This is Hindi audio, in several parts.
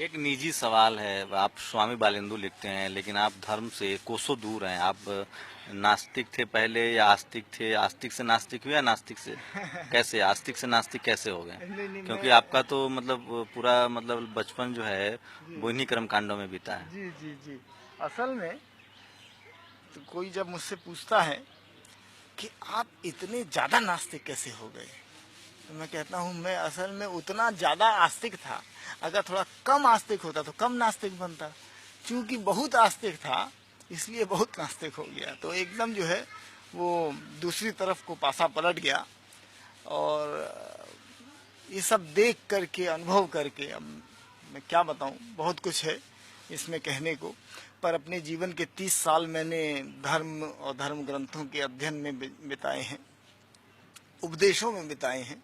एक निजी सवाल है। आप स्वामी बालेंदु लिखते हैं, लेकिन आप धर्म से कोसों दूर हैं। आप नास्तिक थे पहले या आस्तिक थे? आस्तिक से नास्तिक हुए या नास्तिक से कैसे, आस्तिक से नास्तिक कैसे हो गए? नहीं नहीं क्योंकि मैं आपका तो मतलब पूरा मतलब बचपन जो है जी वो इन्हीं कर्म कांडों में बीता है। जी जी जी। असल में तो कोई जब मुझसे पूछता है कि आप इतने ज़्यादा नास्तिक कैसे हो गए, तो मैं कहता हूँ मैं असल में उतना ज़्यादा आस्तिक था। अगर थोड़ा कम आस्तिक होता तो कम नास्तिक बनता। क्योंकि बहुत आस्तिक था इसलिए बहुत नास्तिक हो गया, तो एकदम जो है वो दूसरी तरफ को पासा पलट गया। और ये सब देख करके अनुभव करके अब मैं क्या बताऊं, बहुत कुछ है इसमें कहने को। पर अपने जीवन के 30 साल मैंने धर्म और धर्म ग्रंथों के अध्ययन में बिताए हैं, उपदेशों में बिताए हैं।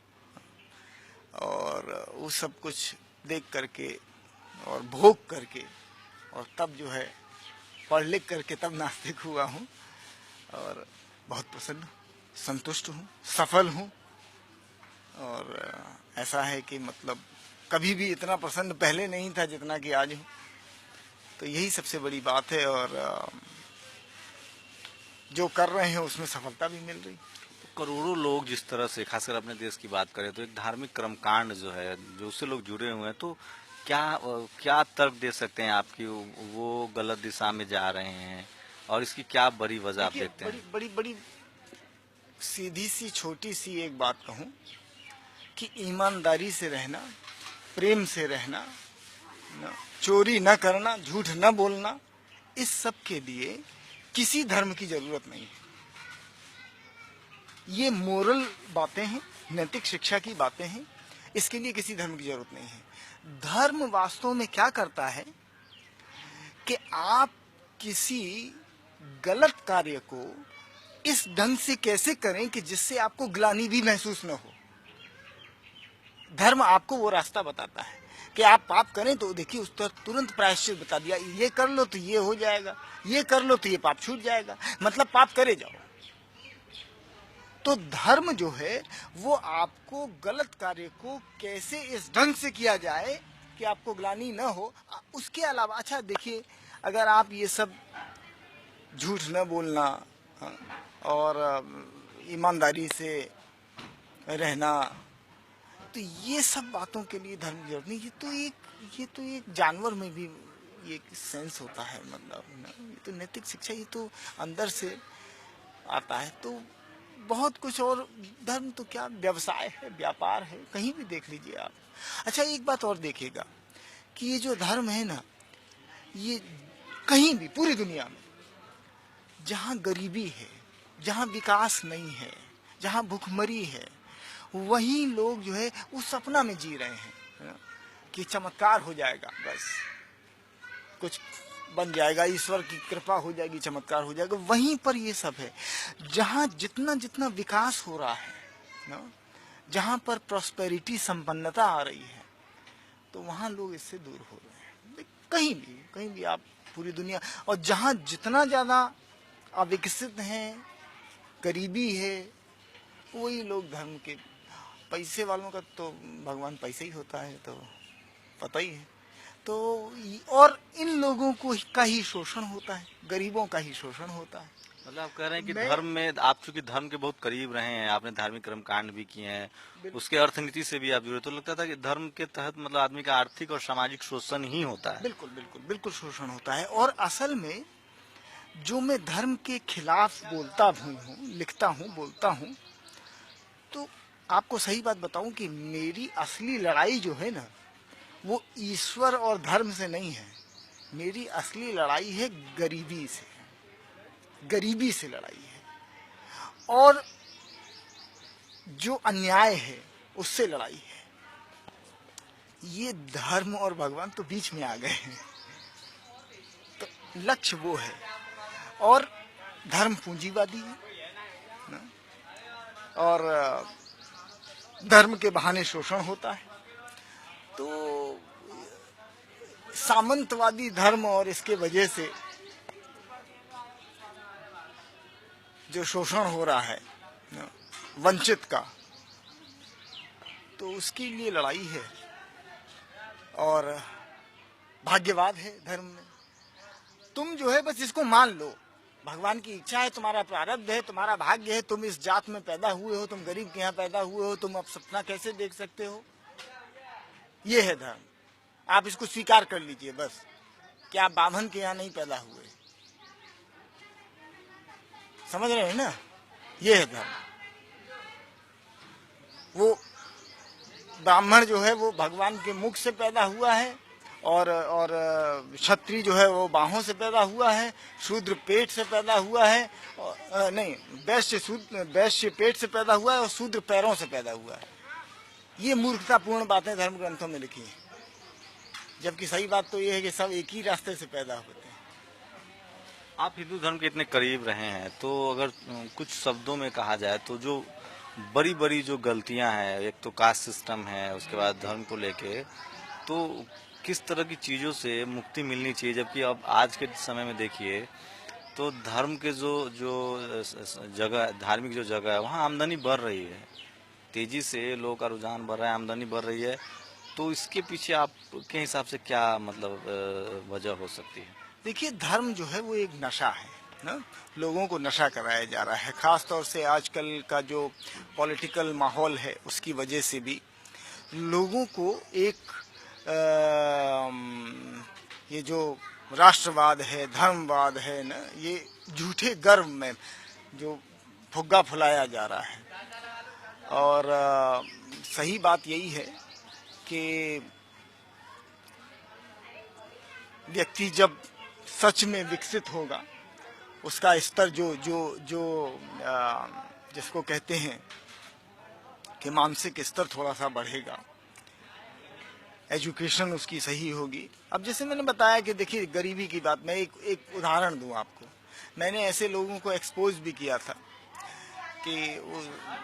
और वो सब कुछ देख करके और भोग करके और तब जो है पढ़ लिख करके तब नास्तिक हुआ हूँ। और बहुत प्रसन्न हूँ, संतुष्ट हूँ, सफल हूँ। और ऐसा है कि मतलब कभी भी इतना प्रसन्न पहले नहीं था जितना कि आज हूँ। तो यही सबसे बड़ी बात है। और जो कर रहे हैं उसमें सफलता भी मिल रही। करोड़ों लोग जिस तरह से, खासकर अपने देश की बात करें तो एक धार्मिक कर्मकांड जो है, जो उससे लोग जुड़े हुए हैं, तो क्या क्या तर्क दे सकते हैं आपकी वो गलत दिशा में जा रहे हैं, और इसकी क्या बड़ी वजह आप देखिए देखते बड़ी हैं? बड़ी बड़ी सीधी सी छोटी सी एक बात कहूँ कि ईमानदारी से रहना, प्रेम से रहना, न चोरी न करना, झूठ न बोलना, इस सब के लिए किसी धर्म की जरूरत नहीं है। ये मोरल बातें हैं, नैतिक शिक्षा की बातें हैं। इसके लिए किसी धर्म की जरूरत नहीं है। धर्म वास्तव में क्या करता है कि आप किसी गलत कार्य को इस ढंग से कैसे करें कि जिससे आपको ग्लानि भी महसूस न हो। धर्म आपको वो रास्ता बताता है कि आप पाप करें तो देखिए उस पर तुरंत प्रायश्चित बता दिया, ये कर लो तो ये हो जाएगा, ये कर लो तो ये पाप छूट जाएगा, मतलब पाप करे जाओ। तो धर्म जो है वो आपको गलत कार्य को कैसे इस ढंग से किया जाए कि आपको ग्लानि न हो। उसके अलावा अच्छा देखिए, अगर आप ये सब झूठ न बोलना और ईमानदारी से रहना, तो ये सब बातों के लिए धर्म की जरूरत नहीं। ये तो एक जानवर में भी ये एक सेंस होता है, मतलब ये तो नैतिक शिक्षा, ये तो अंदर से आता है। तो बहुत कुछ। और धर्म तो क्या व्यवसाय है, व्यापार है, कहीं भी देख लीजिए आप। अच्छा एक बात और देखिएगा कि ये जो धर्म है ना, ये कहीं भी पूरी दुनिया में जहाँ गरीबी है, जहाँ विकास नहीं है, जहाँ भूखमरी है, वही लोग जो है उस सपना में जी रहे हैं कि चमत्कार हो जाएगा, बस कुछ बन जाएगा, ईश्वर की कृपा हो जाएगी, चमत्कार हो जाएगा। वहीं पर ये सब है। जहाँ जितना जितना विकास हो रहा है ना, जहाँ पर प्रॉस्पेरिटी, संपन्नता आ रही है, तो वहाँ लोग इससे दूर हो रहे हैं। कहीं भी आप पूरी दुनिया, और जहाँ जितना ज़्यादा अविकसित हैं, गरीबी है, वही लोग धर्म के। पैसे वालों का तो भगवान पैसे ही होता है, तो पता ही है। तो और इन लोगों को का ही शोषण होता है, गरीबों का ही शोषण होता है। मतलब आप कह रहे हैं कि मैं धर्म में आप चूंकि धर्म के बहुत करीब रहे हैं, आपने धार्मिक कर्म कांड भी किए हैं, बिल, उसके अर्थनीति से भी आप जुड़े, तो लगता था कि धर्म के तहत मतलब आदमी का आर्थिक और सामाजिक शोषण ही होता है। बिल्कुल बिल्कुल बिल्कुल शोषण होता है। और असल में जो मैं धर्म के खिलाफ बोलता हूँ, लिखता हूँ, बोलता हूँ, तो आपको सही बात बताऊं कि मेरी असली लड़ाई जो है ना, वो ईश्वर और धर्म से नहीं है। मेरी असली लड़ाई है गरीबी से, गरीबी से लड़ाई है। और जो अन्याय है उससे लड़ाई है। ये धर्म और भगवान तो बीच में आ गए हैं। तो लक्ष्य वो है। और धर्म पूंजीवादी है ना? और धर्म के बहाने शोषण होता है। तो सामंतवादी धर्म और इसके वजह से जो शोषण हो रहा है ना, वंचित का, तो उसके लिए लड़ाई है। और भाग्यवाद है धर्म में। तुम जो है बस इसको मान लो, भगवान की इच्छा है, तुम्हारा प्रारब्ध है, तुम्हारा भाग्य है, तुम इस जात में पैदा हुए हो, तुम गरीब के यहाँ पैदा हुए हो, तुम अब सपना कैसे देख सकते हो। ये है धर्म। आप इसको स्वीकार कर लीजिए बस कि आप बाभन के यहाँ नहीं पैदा हुए। समझ रहे हैं ना, ये है धर्म। वो ब्राह्मण जो है वो भगवान के मुख से पैदा हुआ है, और क्षत्रिय जो है वो बाहों से पैदा हुआ है, शूद्र पेट से पैदा हुआ है, नहीं, वैश्य पेट से पैदा हुआ है और शूद्र पैरों से पैदा हुआ है। ये मूर्खतापूर्ण बातें धर्म ग्रंथों में लिखी हैं, जबकि सही बात तो ये है कि सब एक ही रास्ते से पैदा होते हैं। आप हिंदू धर्म के इतने करीब रहे हैं, तो अगर कुछ शब्दों में कहा जाए तो जो बड़ी बड़ी जो गलतियां हैं, एक तो कास्ट सिस्टम है, उसके बाद धर्म को लेके, तो किस तरह की चीज़ों से मुक्ति मिलनी चाहिए। जबकि अब आज के समय में देखिए तो धर्म के जो जो जगह, धार्मिक जो जगह है, वहाँ आमदनी बढ़ रही है, तेजी से लोगों का रुझान बढ़ रहा है, आमदनी बढ़ रही है। तो इसके पीछे आपके हिसाब से क्या मतलब वजह हो सकती है? देखिए, धर्म जो है वो एक नशा है ना, लोगों को नशा कराया जा रहा है। खास तौर से आजकल का जो पॉलिटिकल माहौल है उसकी वजह से भी लोगों को एक ये जो राष्ट्रवाद है, धर्मवाद है ना, ये झूठे गर्व में जो फुग्गा फुलाया जा रहा है। और सही बात यही है कि व्यक्ति जब सच में विकसित होगा, उसका स्तर जो जो जो जिसको कहते हैं कि मानसिक स्तर थोड़ा सा बढ़ेगा, एजुकेशन उसकी सही होगी। अब जैसे मैंने बताया कि देखिए, गरीबी की बात, मैं एक उदाहरण दूं आपको। मैंने ऐसे लोगों को एक्सपोज भी किया था कि वो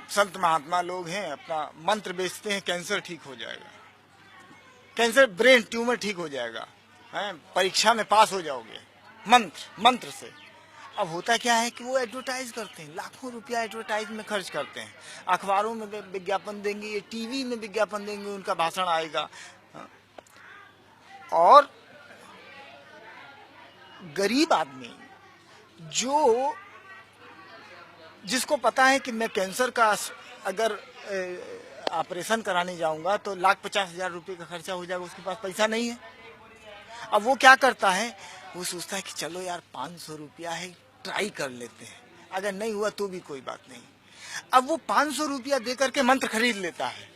संत महात्मा लोग हैं, अपना मंत्र बेचते हैं, कैंसर ठीक हो जाएगा, कैंसर ब्रेन ट्यूमर ठीक हो जाएगा, हैं, परीक्षा में पास हो जाओगे मंत्र से। अब होता क्या है कि वो एडवर्टाइज करते हैं, लाखों रुपया एडवर्टाइज में खर्च करते हैं, अखबारों में विज्ञापन देंगे, ये टीवी में विज्ञापन देंगे, उनका भाषण आएगा। और गरीब आदमी जिसको पता है कि मैं कैंसर का अगर ऑपरेशन कराने जाऊंगा तो 1,50,000 रुपये का खर्चा हो जाएगा, उसके पास पैसा नहीं है। अब वो क्या करता है, वो सोचता है कि चलो यार 500 रुपया है, ट्राई कर लेते हैं, अगर नहीं हुआ तो भी कोई बात नहीं। अब वो 500 रुपया दे करके मंत्र खरीद लेता है।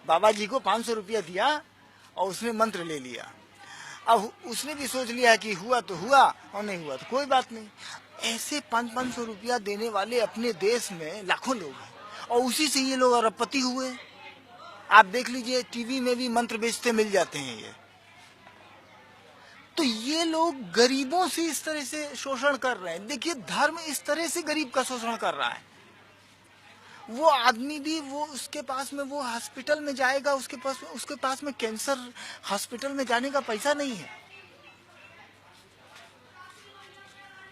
बाबा जी को 500 रुपया दिया और उसने मंत्र ले लिया। अब उसने भी सोच लिया कि हुआ तो हुआ और नहीं हुआ तो कोई बात नहीं। ऐसे 500 रुपया देने वाले अपने देश में लाखों लोग हैं, और उसी से ये लोग अरबपति हुए। आप देख लीजिए, टीवी में भी मंत्र बेचते मिल जाते हैं ये। तो ये लोग गरीबों से इस तरह से शोषण कर रहे हैं। देखिए, धर्म इस तरह से गरीब का शोषण कर रहा है। वो आदमी भी, वो उसके पास में वो हॉस्पिटल में जाएगा, उसके पास में कैंसर हॉस्पिटल में जाने का पैसा नहीं है,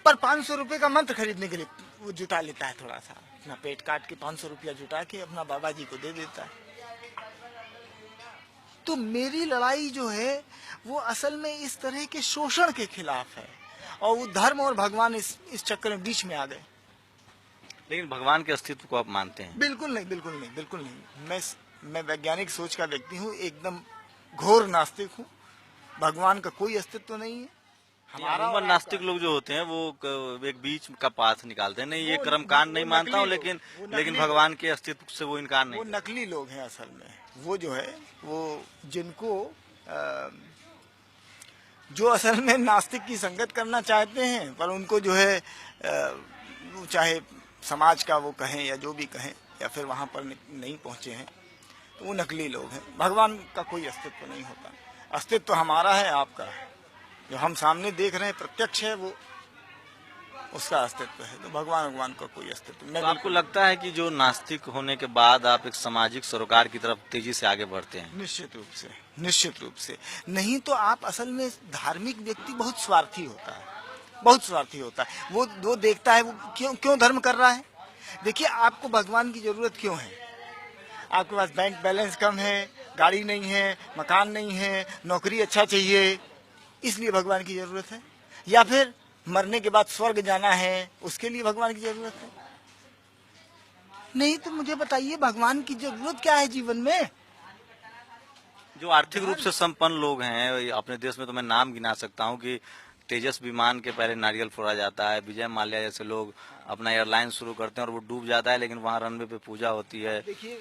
पर 500 रुपए का मंत्र खरीदने के लिए वो जुटा लेता है, थोड़ा सा अपना पेट काट के 500 रुपया जुटा के अपना बाबा जी को दे देता है। तो मेरी लड़ाई जो है वो असल में इस तरह के शोषण के खिलाफ है, और वो धर्म और भगवान इस चक्कर में बीच में आ गए। लेकिन भगवान के अस्तित्व को आप मानते हैं? बिल्कुल नहीं, बिल्कुल नहीं, बिल्कुल नहीं। मैं वैज्ञानिक सोच का व्यक्ति हूँ, एकदम घोर नास्तिक हूँ। भगवान का कोई अस्तित्व नहीं है। हमारा नास्तिक लोग जो होते हैं वो एक बीच का पाथ निकालते हैं, नहीं ये कर्म कांड नहीं मानता हूँ, लेकिन भगवान के अस्तित्व से वो इनकार नहीं। वो नकली लोग हैं असल में। वो जो है वो जिनको जो असल में नास्तिक की संगत करना चाहते हैं, पर उनको जो है चाहे समाज का वो कहें या जो भी कहें, या फिर वहाँ पर नहीं पहुँचे हैं, तो वो नकली लोग हैं। भगवान का कोई अस्तित्व नहीं होता। अस्तित्व हमारा है, आपका है, जो हम सामने देख रहे हैं प्रत्यक्ष है, वो उसका अस्तित्व है। तो भगवान का कोई अस्तित्व नहीं। तो आपको लगता है कि जो नास्तिक होने के बाद आप एक सामाजिक सरोकार की तरफ तेजी से आगे बढ़ते हैं? निश्चित रूप से। नहीं तो आप असल में, धार्मिक व्यक्ति बहुत स्वार्थी होता है, बहुत स्वार्थी होता है। वो देखता है वो क्यों धर्म कर रहा है। देखिए, आपको भगवान की जरूरत क्यों है? आपके पास बैंक बैलेंस कम है, गाड़ी नहीं है, मकान नहीं है, नौकरी अच्छा चाहिए, इसलिए भगवान की जरूरत है, या फिर मरने के बाद स्वर्ग जाना है उसके लिए भगवान की जरूरत है? नहीं तो मुझे बताइए भगवान की जरूरत क्या है जीवन में? जो आर्थिक रूप से संपन्न लोग हैं अपने देश में, तो मैं नाम गिना सकता हूँ कि तेजस विमान के पहले नारियल फोड़ा जाता है, विजय माल्या जैसे लोग अपना एयरलाइन शुरू करते हैं और वो डूब जाता है, लेकिन वहाँ रनवे पे पूजा होती है। देखिए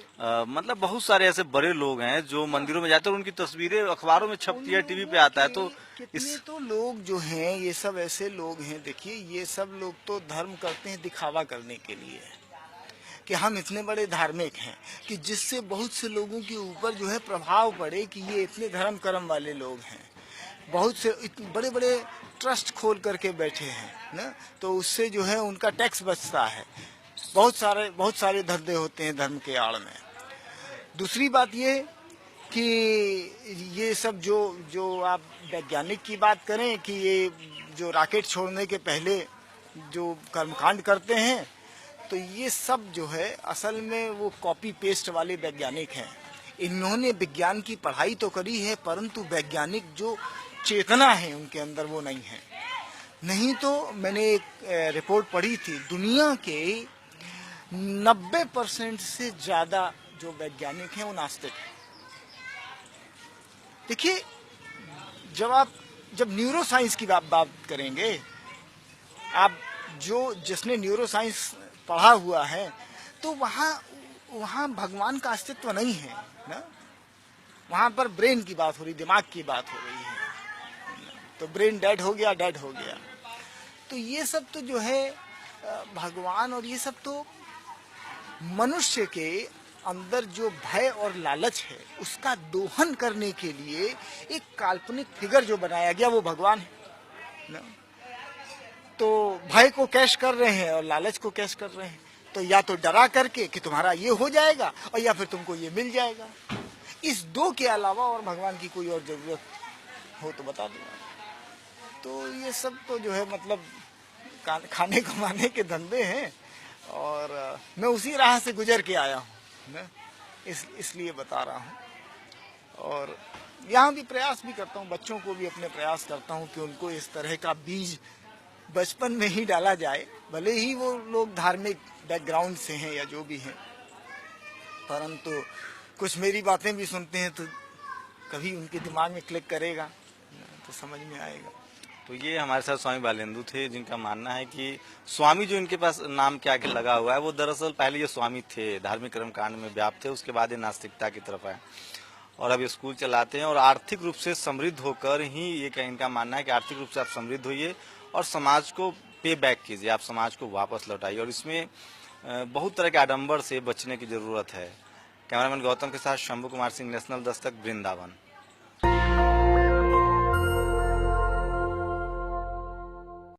मतलब बहुत सारे ऐसे बड़े लोग हैं जो मंदिरों में जाते हैं और उनकी तस्वीरें अखबारों में छपती है, टीवी पे आता है। तो कितने तो लोग जो हैं, ये सब ऐसे लोग हैं, देखिए ये सब लोग तो धर्म करते हैं दिखावा करने के लिए, कि हम इतने बड़े धार्मिक हैं, कि जिससे बहुत से लोगों के ऊपर जो है प्रभाव पड़े कि ये इतने धर्म कर्म वाले लोग हैं, बहुत से बड़े बड़े ट्रस्ट खोल करके बैठे हैं ना, तो उससे जो है उनका टैक्स बचता है। बहुत सारे धंधे होते हैं धर्म के आड़ में। दूसरी बात ये कि ये सब जो जो आप वैज्ञानिक की बात करें कि ये जो रॉकेट छोड़ने के पहले जो कर्मकांड करते हैं, तो ये सब जो है असल में वो कॉपी पेस्ट वाले वैज्ञानिक हैं। इन्होंने विज्ञान की पढ़ाई तो करी है, परंतु वैज्ञानिक जो चेतना है उनके अंदर वो नहीं है। नहीं तो मैंने एक रिपोर्ट पढ़ी थी, दुनिया के 90% से ज्यादा जो वैज्ञानिक हैं वो नास्तिक हैं। देखिए जब न्यूरो साइंस की बात करेंगे, आप जिसने न्यूरो साइंस पढ़ा हुआ है, तो वहाँ भगवान का अस्तित्व नहीं है ना। वहाँ पर ब्रेन की बात हो रही, दिमाग की बात हो रही है, तो ब्रेन डेड हो गया। तो ये सब तो जो है भगवान, और ये सब तो मनुष्य के अंदर जो भय और लालच है उसका दोहन करने के लिए एक काल्पनिक फिगर जो बनाया गया वो भगवान है ना। तो भय को कैश कर रहे हैं और लालच को कैश कर रहे हैं, तो या तो डरा करके कि तुम्हारा ये हो जाएगा, और या फिर तुमको ये मिल जाएगा। इस दो के अलावा और भगवान की कोई और जरूरत हो तो बता दो। तो ये सब तो जो है मतलब खाने कमाने के धंधे हैं, और मैं उसी राह से गुजर के आया हूँ ना, इसलिए बता रहा हूँ। और यहाँ भी प्रयास भी करता हूँ, बच्चों को भी अपने प्रयास करता हूँ कि उनको इस तरह का बीज बचपन में ही डाला जाए, भले ही वो लोग धार्मिक बैकग्राउंड से हैं या जो भी हैं, परंतु कुछ मेरी बातें भी सुनते हैं तो कभी उनके दिमाग में क्लिक करेगा तो समझ में आएगा। तो ये हमारे साथ स्वामी बालेंदु थे, जिनका मानना है कि स्वामी जो इनके पास नाम के आगे लगा हुआ है, वो दरअसल पहले ये स्वामी थे, धार्मिक कर्मकांड में व्याप्त थे, उसके बाद ये नास्तिकता की तरफ आए और अब स्कूल चलाते हैं। और आर्थिक रूप से समृद्ध होकर ही, ये इनका मानना है कि आर्थिक रूप से आप समृद्ध होइए और समाज को पे बैक कीजिए, आप समाज को वापस लौटाइए, और इसमें बहुत तरह के आडंबर से बचने की जरूरत है। कैमरामैन गौतम के साथ शंभू कुमार सिंह, नेशनल दस्तक, वृंदावन।